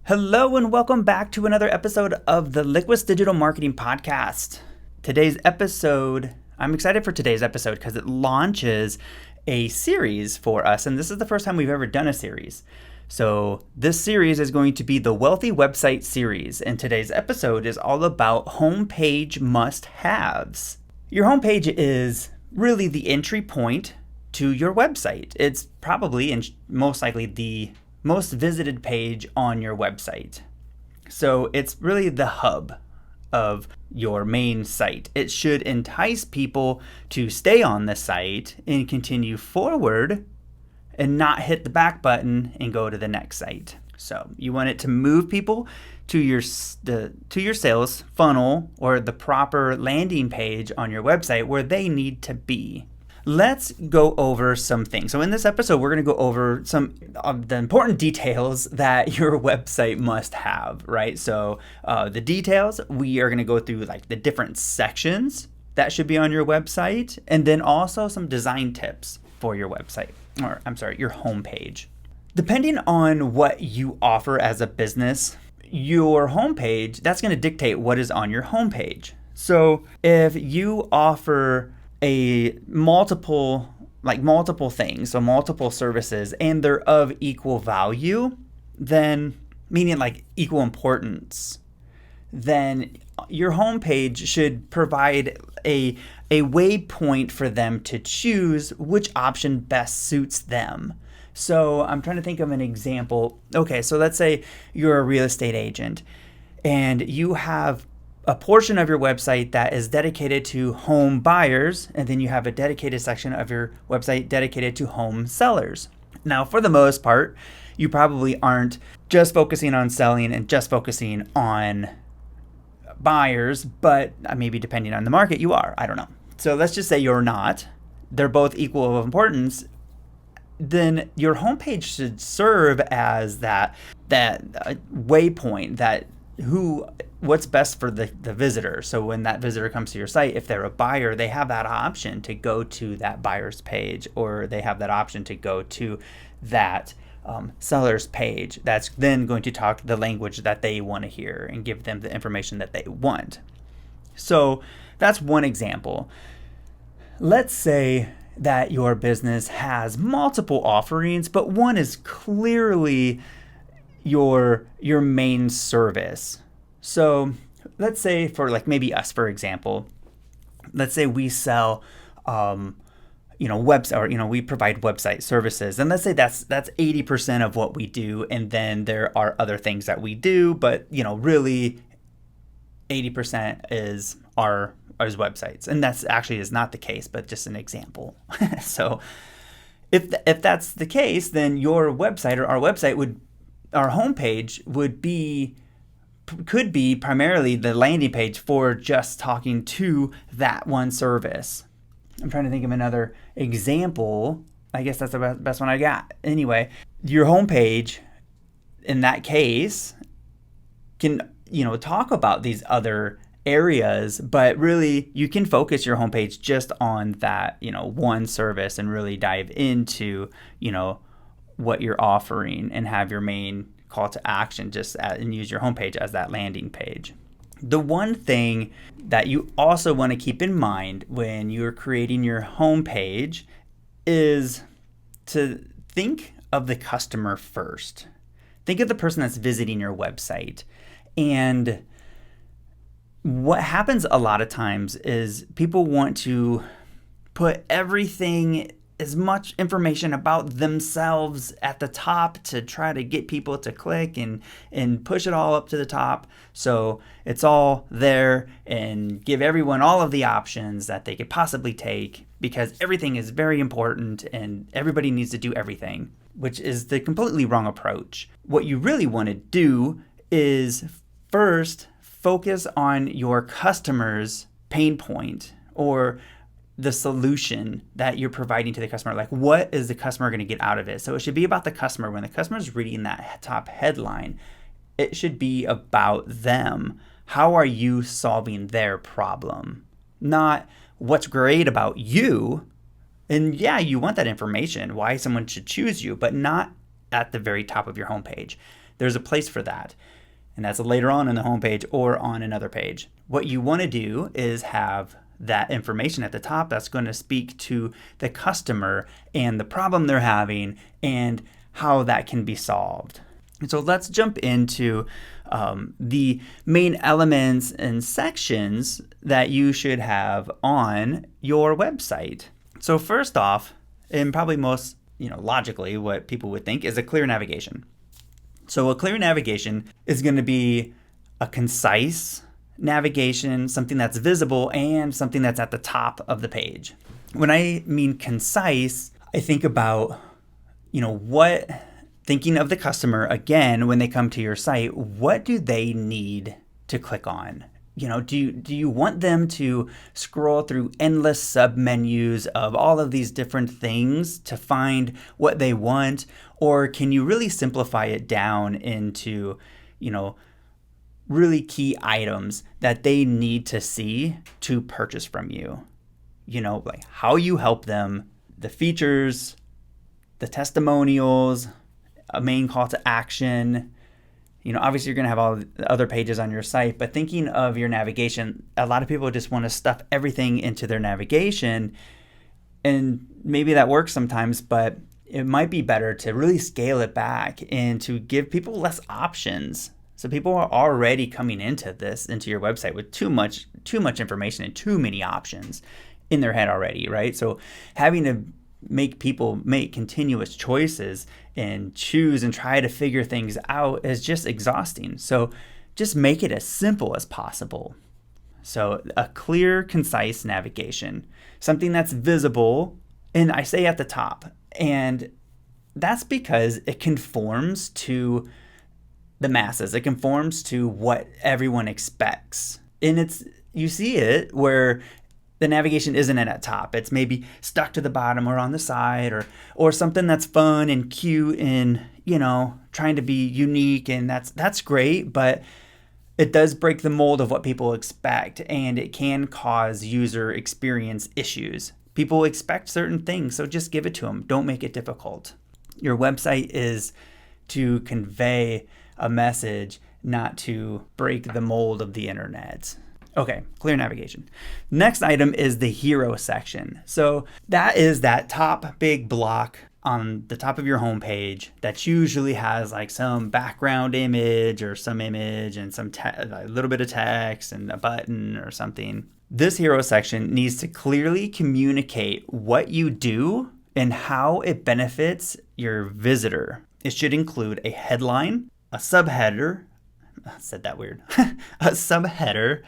Hello and welcome back to another episode of the Liquid Digital Marketing Podcast. I'm excited for today's episode because it launches a series for us, and this is the first time we've ever done a series. So this series is going to be the Wealthy Website series, and today's episode is all about homepage must-haves. Your homepage is really the entry point to your website. It's probably and most likely the most visited page on your website. So it's really the hub of your main site. It should entice people to stay on the site and continue forward and not hit the back button and go to the next site. So you want it to move people to your sales funnel or the proper landing page on your website where they need to be. Let's go over some things. So in this episode, we're going to go over some of the important details that your website must have, right? So the details, we are going to go through like the different sections that should be on your website, and then also some design tips for your website, your homepage. Depending on what you offer as a business, your homepage, that's going to dictate what is on your homepage. So if you offer multiple things, so multiple services, and they're of equal value, then meaning like equal importance, then your homepage should provide a waypoint for them to choose which option best suits them. So I'm trying to think of an example. Okay, so let's say you're a real estate agent and you have a portion of your website that is dedicated to home buyers, and then you have a dedicated section of your website dedicated to home sellers. Now, for the most part, you probably aren't just focusing on selling and just focusing on buyers, but maybe depending on the market, you are. I don't know. So let's just say you're not. They're both equal of importance. Then your homepage should serve as that waypoint, what's best for the visitor. So when that visitor comes to your site, if they're a buyer, they have that option to go to that buyer's page, or they have that option to go to that seller's page. That's then going to talk the language that they want to hear and give them the information that they want. So that's one example. Let's say that your business has multiple offerings, but one is clearly your main service. So let's say for like maybe us, for example, let's say we sell, website, or we provide website services, and let's say that's 80% of what we do, and then there are other things that we do, but really 80% is websites, and that's actually is not the case, but just an example. So if that's the case, then your website or our homepage could be primarily the landing page for just talking to that one service. I'm trying to think of another example. I guess that's the best one I got. Anyway, your homepage in that case can, talk about these other areas, but really you can focus your homepage just on that, one service and really dive into, what you're offering and have your main call to action and use your homepage as that landing page. The one thing that you also want to keep in mind when you're creating your homepage is to think of the customer first. Think of the person that's visiting your website. And what happens a lot of times is people want to put everything, as much information about themselves at the top to try to get people to click and push it all up to the top. So it's all there and give everyone all of the options that they could possibly take, because everything is very important and everybody needs to do everything, which is the completely wrong approach. What you really want to do is first focus on your customer's pain point or the solution that you're providing to the customer. Like, what is the customer going to get out of it? So it should be about the customer. When the customer's reading that top headline, it should be about them. How are you solving their problem? Not what's great about you. And yeah, you want that information, why someone should choose you, but not at the very top of your homepage. there's a place for that. And that's later on the homepage or on another page. What you want to do is have that information at the top that's going to speak to the customer and the problem they're having and how that can be solved. And so let's jump into the main elements and sections that you should have on your website. So first off, and probably most logically what people would think is a clear navigation. So a clear navigation is going to be a concise navigation, something that's visible and something that's at the top of the page. When I mean concise, I think about, thinking of the customer again when they come to your site, what do they need to click on? Do you want them to scroll through endless submenus of all of these different things to find what they want? Or can you really simplify it down into, really key items that they need to see to purchase from you? Like how you help them, the features, the testimonials, a main call to action. Obviously you're going to have all the other pages on your site, but thinking of your navigation, a lot of people just want to stuff everything into their navigation, and maybe that works sometimes, but it might be better to really scale it back and to give people less options. So people are already coming into your website with too much information and too many options in their head already, right? So having to make people make continuous choices and choose and try to figure things out is just exhausting. So just make it as simple as possible. So a clear, concise navigation, something that's visible, and I say at the top, and that's because it conforms to the masses. It conforms to what everyone expects. And you see it where the navigation isn't at the top. It's maybe stuck to the bottom or on the side or something that's fun and cute and, trying to be unique, and that's great, but it does break the mold of what people expect, and it can cause user experience issues. People expect certain things, so just give it to them. Don't make it difficult. Your website is to convey a message, not to break the mold of the internet. Okay, clear navigation. Next item is the hero section. So that is that top big block on the top of your homepage that usually has like some background image or some image and some a little bit of text and a button or something. This hero section needs to clearly communicate what you do and how it benefits your visitor. It should include a headline, a subheader, I said that weird, a subheader,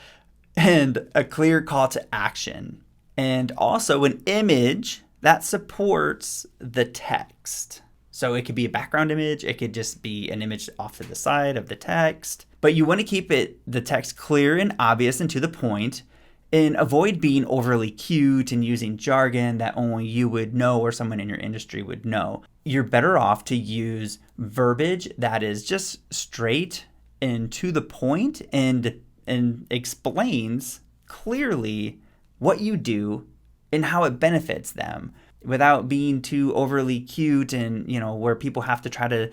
and a clear call to action, and also an image that supports the text. So it could be a background image, it could just be an image off to the side of the text, but you want to keep the text clear and obvious and to the point, and avoid being overly cute and using jargon that only you would know or someone in your industry would know. You're better off to use verbiage that is just straight and to the point and explains clearly what you do and how it benefits them without being too overly cute and, where people have to try to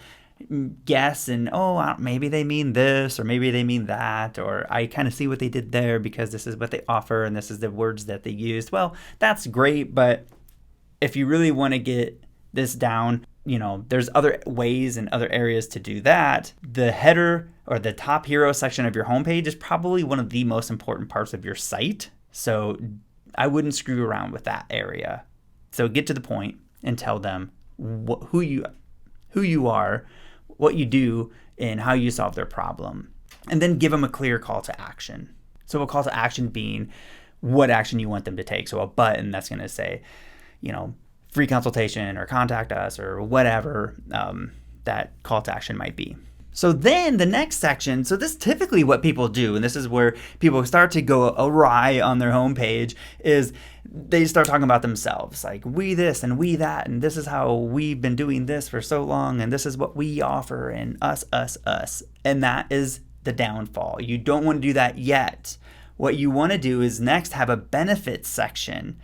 guess and, maybe they mean this or maybe they mean that, or I kind of see what they did there because this is what they offer and this is the words that they used. Well, that's great, but if you really want to get this down, there's other ways and other areas to do that. The header or the top hero section of your homepage is probably one of the most important parts of your site. So I wouldn't screw around with that area. So get to the point and tell them who you are, what you do, and how you solve their problem. And then give them a clear call to action. So a call to action being what action you want them to take. So a button that's going to say, free consultation or contact us or whatever that call to action might be. So then the next section, so this is typically what people do, and this is where people start to go awry on their homepage, is they start talking about themselves, like we this and we that, and this is how we've been doing this for so long, and this is what we offer, and us. And that is the downfall. You don't want to do that yet. What you want to do is next have a benefits section.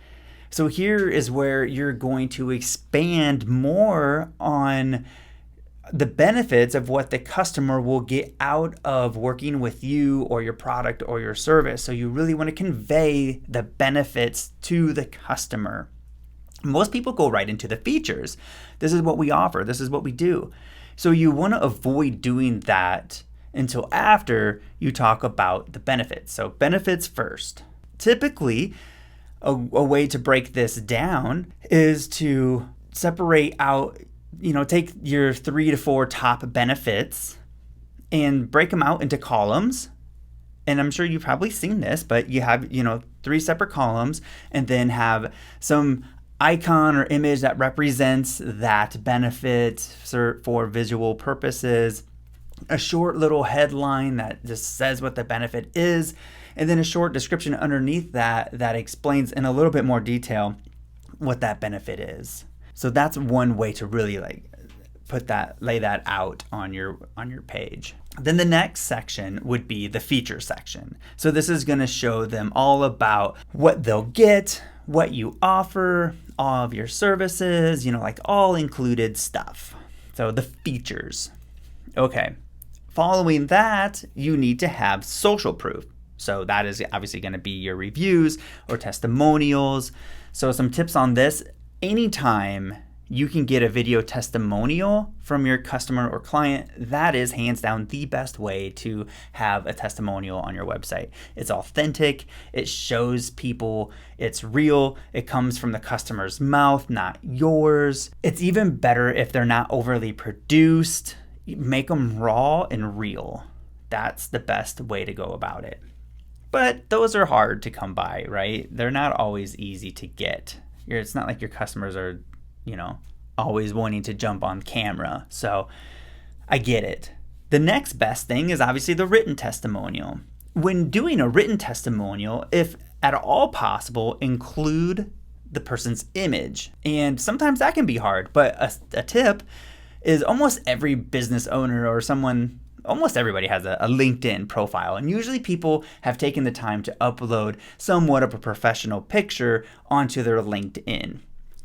So here is where you're going to expand more on the benefits of what the customer will get out of working with you or your product or your service. So you really want to convey the benefits to the customer. Most people go right into the features. This is what we offer. This is what we do. So you want to avoid doing that until after you talk about the benefits. So benefits first. Typically, a way to break this down is to separate out, take your 3 to 4 top benefits and break them out into columns. And I'm sure you've probably seen this, but you have, 3 separate columns, and then have some icon or image that represents that benefit for visual purposes, a short little headline that just says what the benefit is, and then a short description underneath that explains in a little bit more detail what that benefit is. So that's one way to really lay that out on your page. Then the next section would be the feature section. So this is going to show them all about what they'll get, what you offer, all of your services, all included stuff. So the features. Okay. Following that, you need to have social proof. So that is obviously going to be your reviews or testimonials. So some tips on this: anytime you can get a video testimonial from your customer or client, that is hands down the best way to have a testimonial on your website. It's authentic. It shows people it's real. It comes from the customer's mouth, not yours. It's even better if they're not overly produced. Make them raw and real. That's the best way to go about it. But those are hard to come by, right? They're not always easy to get. It's not like your customers are always wanting to jump on camera. So I get it. The next best thing is obviously the written testimonial. When doing a written testimonial, if at all possible, include the person's image. And sometimes that can be hard, but a tip is almost every business owner or almost everybody has a LinkedIn profile. And usually people have taken the time to upload somewhat of a professional picture onto their LinkedIn.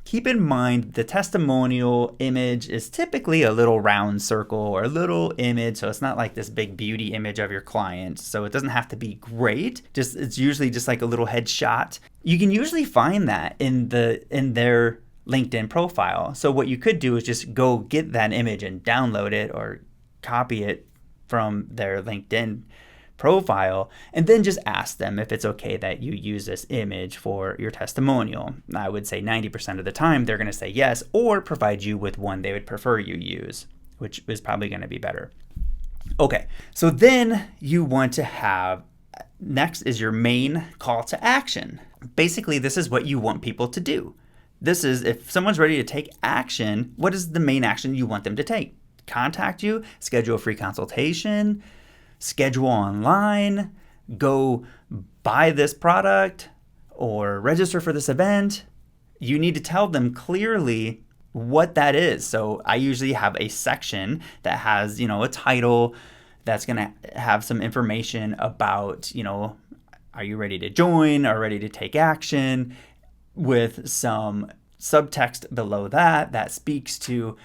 Keep in mind the testimonial image is typically a little round circle or a little image, so it's not like this big beauty image of your client. So it doesn't have to be great. It's usually just like a little headshot. You can usually find that in their LinkedIn profile. So what you could do is just go get that image and download it or copy it from their LinkedIn profile, and then just ask them if it's okay that you use this image for your testimonial. I would say 90% of the time they're going to say yes, or provide you with one they would prefer you use, which is probably going to be better. Okay, so then you want to have, next is your main call to action. Basically, this is what you want people to do. This is, if someone's ready to take action, what is the main action you want them to take? Contact you, schedule a free consultation, schedule online, go buy this product, or register for this event. You need to tell them clearly what that is. So I usually have a section that has, a title that's going to have some information about, are you ready to join or ready to take action, with some subtext below that speaks to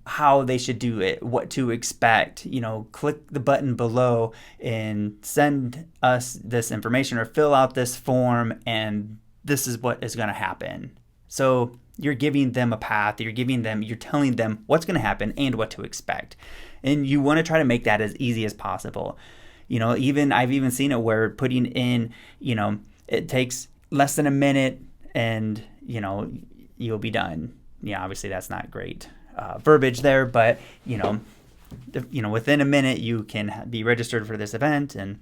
how they should do it, what to expect. Click the button below and send us this information or fill out this form, and this is what is going to happen. So you're giving them a path, you're telling them what's going to happen and what to expect. And you want to try to make that as easy as possible. I've even seen it where putting in, it takes less than a minute and, you'll be done. Obviously that's not great verbiage there, but within a minute you can be registered for this event, and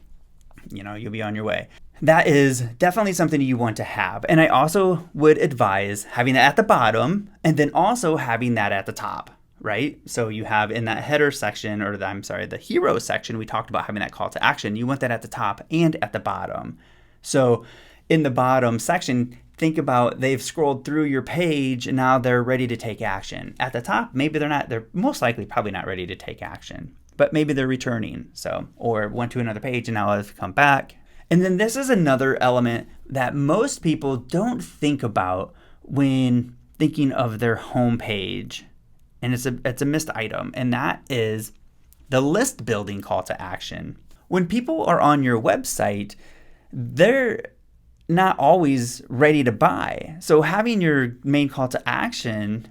you'll be on your way. That is definitely something you want to have. And I also would advise having that at the bottom and then also having that at the top, right? So you have in that header section, the hero section, we talked about having that call to action. You want that at the top and at the bottom. So in the bottom section, think about they've scrolled through your page and now they're ready to take action. At the top, maybe they're most likely probably not ready to take action, but maybe they're returning. Or went to another page and now they've come back. And then this is another element that most people don't think about when thinking of their homepage. and it's a missed item, and that is the list building call to action. When people are on your website, they're not always ready to buy. So having your main call to action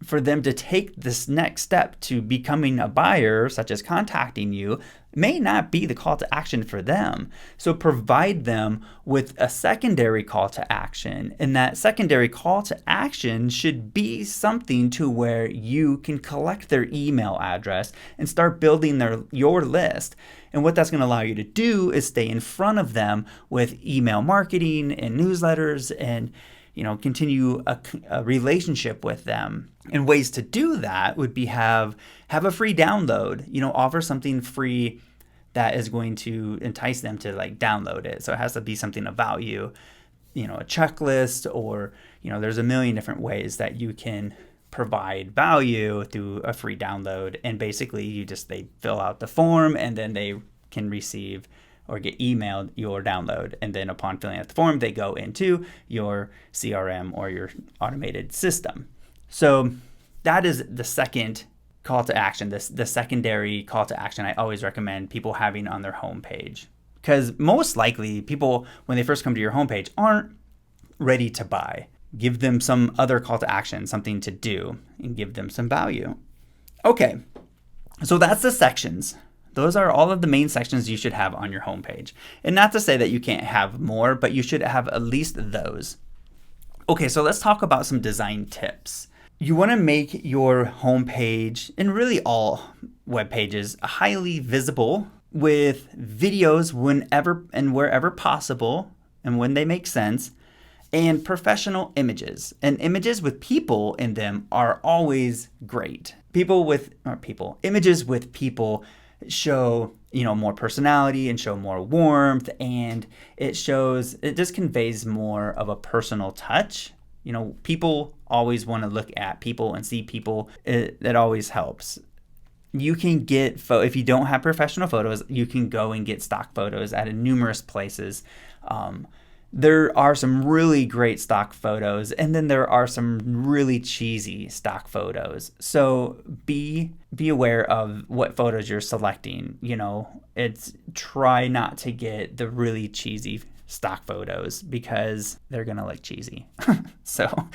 for them to take this next step to becoming a buyer, such as contacting you, may not be the call to action for them. So provide them with a secondary call to action. And that secondary call to action should be something to where you can collect their email address and start building your list. And what that's going to allow you to do is stay in front of them with email marketing and newsletters and continue a relationship with them. And ways to do that would be have a free download, offer something free that is going to entice them to download it. So it has to be something of value, a checklist, or, there's a million different ways that you can provide value through a free download. And basically they fill out the form and then they can receive or get emailed your download. And then upon filling out the form, they go into your CRM or your automated system. So that is the second call to action, the secondary call to action I always recommend people having on their homepage. Because most likely people, when they first come to your homepage, aren't ready to buy. Give them some other call to action, something to do, and give them some value. Okay, so that's the sections. Those are all of the main sections you should have on your homepage. And not to say that you can't have more, but you should have at least those. Okay, so let's talk about some design tips. You want to make your homepage, and really all web pages, highly visible with videos whenever and wherever possible and when they make sense, and professional images. And images with people in them are always great. Images with people show, more personality and show more warmth, and it just conveys more of a personal touch. People always want to look at people and see people. That always helps. You can get, if you don't have professional photos, you can go and get stock photos at numerous places. There are some really great stock photos, and then there are some really cheesy stock photos. So be aware of what photos you're selecting. Try not to get the really cheesy stock photos because they're gonna look cheesy. So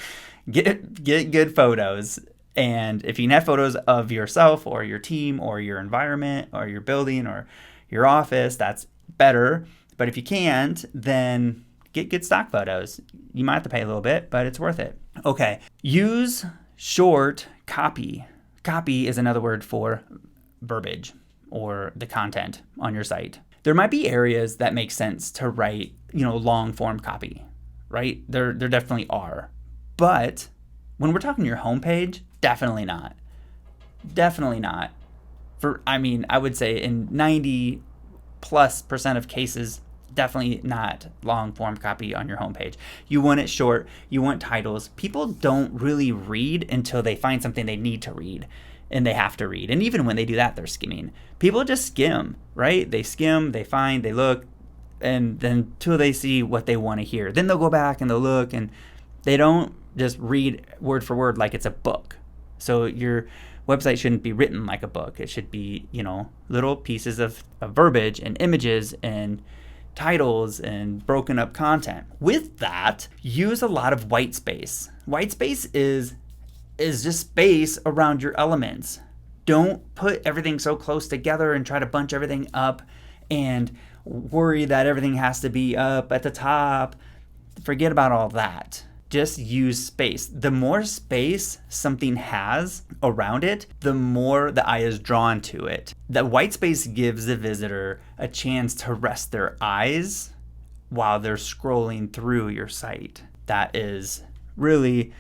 get good photos. And if you can have photos of yourself or your team or your environment or your building or your office, that's better. But if you can't, then get good stock photos. You might have to pay a little bit, but it's worth it. Okay, use short copy. Copy is another word for verbiage or the content on your site. There might be areas that make sense to write, long form copy, right? There definitely are. But when we're talking your homepage, definitely not. Definitely not. I would say in 90+% of cases, definitely not long form copy on your homepage. You want it short. You want titles. People don't really read until they find something they need to read and they have to read. And even when they do that, they're skimming. People just skim, right? They skim, they find, they look, and then until they see what they want to hear. Then they'll go back and they'll look, and they don't just read word for word like it's a book. So your website shouldn't be written like a book. It should be, little pieces of verbiage and images and titles and broken up content. With that, use a lot of white space. White space is just space around your elements. Don't put everything so close together and try to bunch everything up and worry that everything has to be up at the top. Forget about all that. Just use space. The more space something has around it, the more the eye is drawn to it. The white space gives the visitor a chance to rest their eyes while they're scrolling through your site. That is really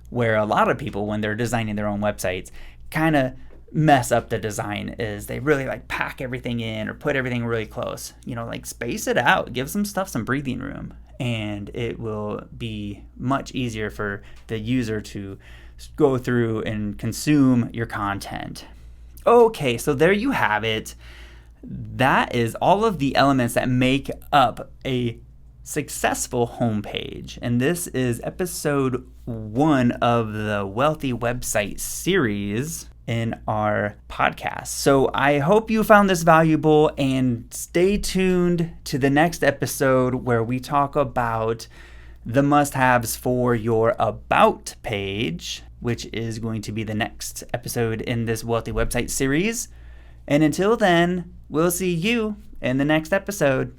where a lot of people, when they're designing their own websites, kind of mess up the design. Is they really pack everything in or put everything really close. Space it out. Give some stuff some breathing room. And it will be much easier for the user to go through and consume your content. Okay, so there you have it. That is all of the elements that make up a successful homepage. And this is episode 1 of the Wealthy Website series in our podcast. So I hope you found this valuable, and stay tuned to the next episode where we talk about the must-haves for your About page, which is going to be the next episode in this Wealthy Website series. And until then, we'll see you in the next episode.